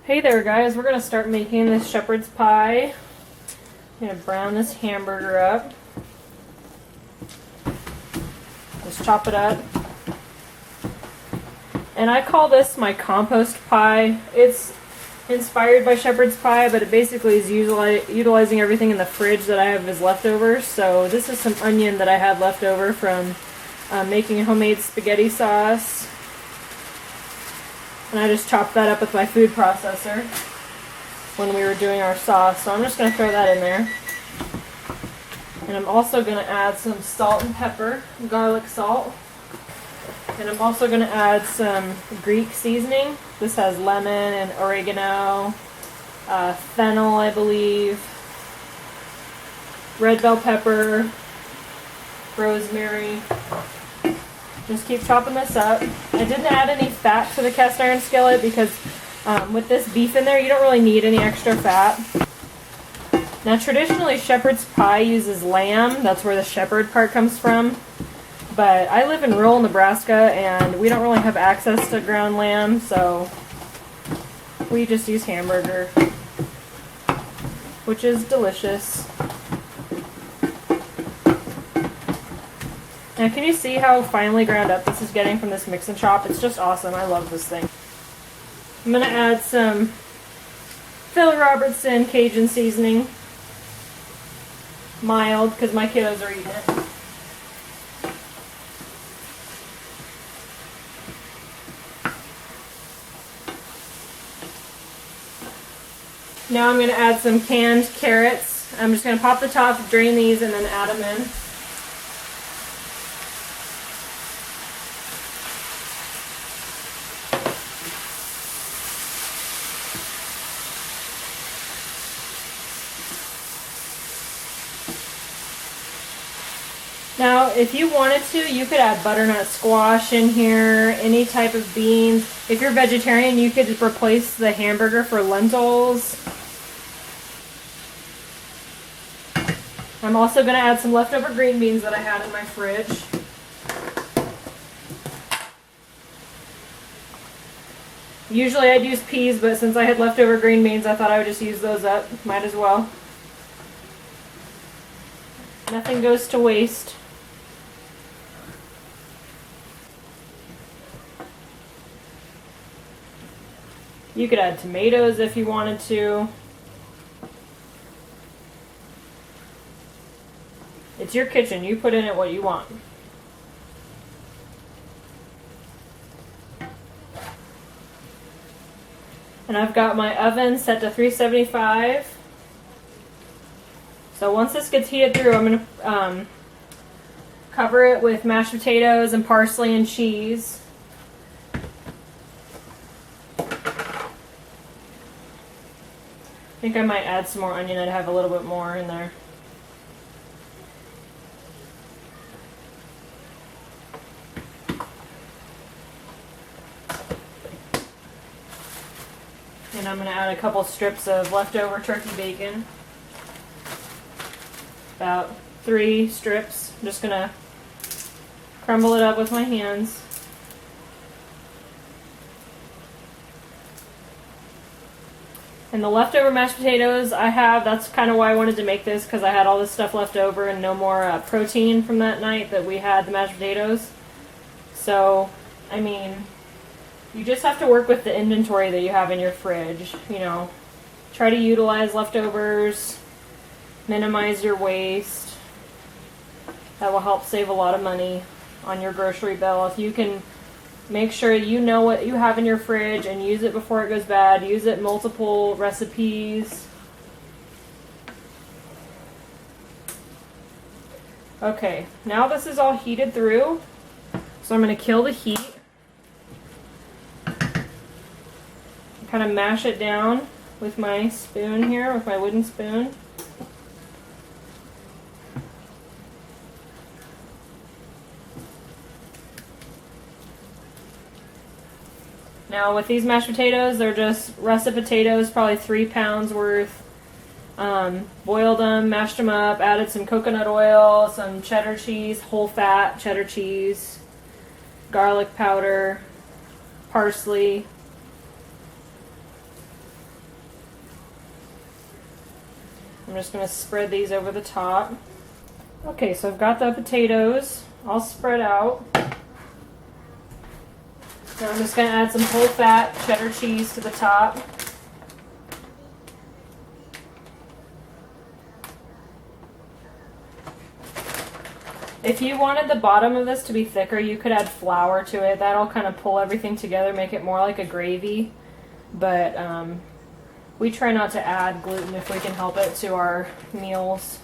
Hey there guys, we're going to start making this shepherd's pie. I'm going to brown this hamburger up. Just chop it up. And I call this my compost pie. It's inspired by shepherd's pie, but it basically is utilizing everything in the fridge that I have as leftovers. So this is some onion that I had left over from making homemade spaghetti sauce. And I just chopped that up with my food processor when we were doing our sauce. So I'm just going to throw that in there. And I'm also going to add some salt and pepper, garlic salt. And I'm also going to add some Greek seasoning. This has lemon and oregano, fennel, I believe, red bell pepper, rosemary. Just keep chopping this up. I didn't add any fat to the cast iron skillet because with this beef in there, you don't really need any extra fat. Now traditionally shepherd's pie uses lamb. That's where the shepherd part comes from. But I live in rural Nebraska and we don't really have access to ground lamb, so we just use hamburger, which is delicious. Now can you see how finely ground up this is getting from this mix and chop? It's just awesome. I love this thing. I'm going to add some Phil Robertson Cajun seasoning. Mild, because my kiddos are eating it. Now I'm going to add some canned carrots. I'm just going to pop the top, drain these, and then add them in. Now, if you wanted to, you could add butternut squash in here, any type of beans. If you're vegetarian, you could just replace the hamburger for lentils. I'm also going to add some leftover green beans that I had in my fridge. Usually I'd use peas, but since I had leftover green beans, I thought I would just use those up. Might as well. Nothing goes to waste. You could add tomatoes if you wanted to. It's your kitchen. You put in it what you want. And I've got my oven set to 375. So once this gets heated through, I'm going to cover it with mashed potatoes and parsley and cheese. I think I might add some more onion. I'd have a little bit more in there. And I'm going to add a couple strips of leftover turkey bacon. About 3 strips. I'm just going to crumble it up with my hands. And the leftover mashed potatoes I have, that's kind of why I wanted to make this, because I had all this stuff left over and no more protein from that night that we had the mashed potatoes. So, I mean, you just have to work with the inventory that you have in your fridge. You know, try to utilize leftovers, minimize your waste. That will help save a lot of money on your grocery bill. If you can make sure you know what you have in your fridge and use it before it goes bad. Use it in multiple recipes. Okay, now this is all heated through. So I'm going to kill the heat. Kind of mash it down with my spoon here, with my wooden spoon. Now with these mashed potatoes, they're just russet potatoes, probably 3 pounds worth. Boiled them, mashed them up, added some coconut oil, some cheddar cheese, whole fat cheddar cheese, garlic powder, parsley, I'm just going to spread these over the top. Okay, so I've got the potatoes all spread out. Now I'm just going to add some whole fat cheddar cheese to the top. If you wanted the bottom of this to be thicker, you could add flour to it. That'll kind of pull everything together, make it more like a gravy. But we try not to add gluten if we can help it to our meals.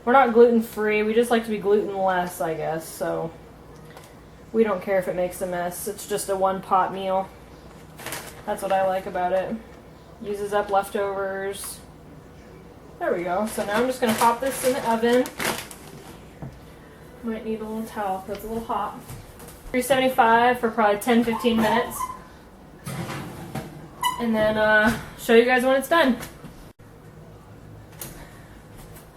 We're not gluten-free, we just like to be gluten-less, I guess, so we don't care if it makes a mess. It's just a one-pot meal. That's what I like about it. Uses up leftovers. There we go. So now I'm just going to pop this in the oven. Might need a little towel because it's a little hot. 375 for probably 10-15 minutes. And then show you guys when it's done.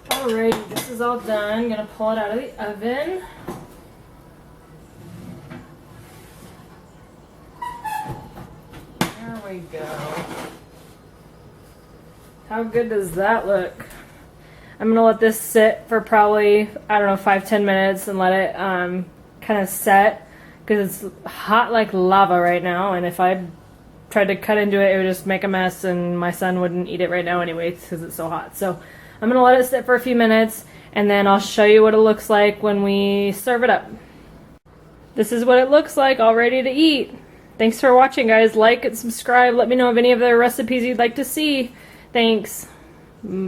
Alrighty, this is all done. I'm going to pull it out of the oven. There we go. How good does that look? I'm going to let this sit for probably, I don't know, 5-10 minutes and let it kind of set, because it's hot like lava right now, and if I tried to cut into it, it would just make a mess, and my son wouldn't eat it right now anyway because it's so hot. So I'm going to let it sit for a few minutes, and then I'll show you what it looks like when we serve it up. This is what it looks like, all ready to eat. Thanks for watching, guys. Like and subscribe. Let me know of any of the recipes you'd like to see. Thanks.